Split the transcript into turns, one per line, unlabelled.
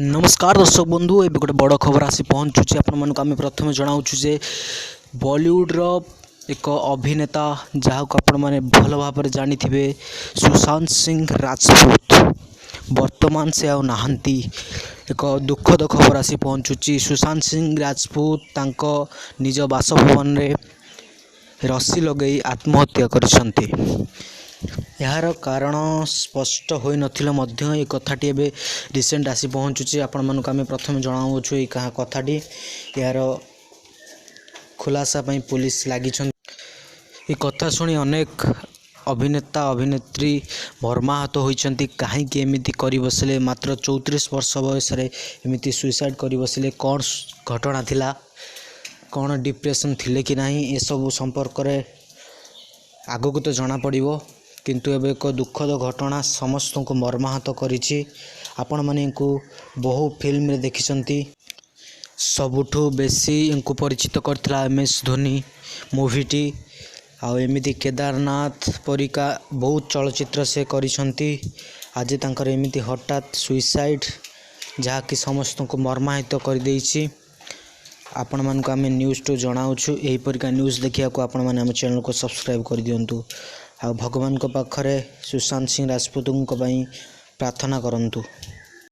नमस्कार दर्शक बंधु ए गोटे बड़ खबर आसी पहुँचुची आम प्रथम जनाऊँ जे बॉलीवुड एक अभिनेता जहाँ को आपण मैंने भल भाव जानी सुशांत सिंह राजपूत वर्तमान से आउ नाहंती। एक दुखद खबर आसी पहुँचुची सुशांत सिंह राजपूत तांको निज बासभवन रे रस्सी लगे आत्महत्या करिसंती। यार कारण स्पष्ट हो नथिले ये कथाटी एबे रिसेंट आसी पहुँचुची आपण मानक आम प्रथम जनाऊँ ये कथाटी यार खुलासा पई पुलिस लगी। ये कथा शुणी अनेक अभिनेता अभिनेत्री मर्माहत होइचंती। कहीं एमती कर बसले मात्र 34 वर्ष बयस एमती सुइसाइड कर बसले कौन घटना थिला कौन डिप्रेशन थिले कि नहीं ये सब संपर्क में आगो को तो जना पड़िबो किंतु एबे एक दुखद घटना समस्त को मर्माहत करिछि। आपण माने इनको बहु फिल्म रे देखिसंती। सबुठु बेसी इनको परिचित करथिला MS धोनी मूवीटी आ एमिति केदारनाथ परिका बहुत चलचित्र से करिसंती। आज तांकर एमिति हठात सुइसाइड जहाँ कि समस्त को मर्माहित कर देइछि। आपण मान को आम न्यूज़ टू जनाऊँ यही परिका न्यूज़ देखिया को आपण माने आम चैनल को सब्सक्राइब कर दियंतु। आ भगवान को पाखरे सुशांत सिंह राजपूत को प्रार्थना करंतु।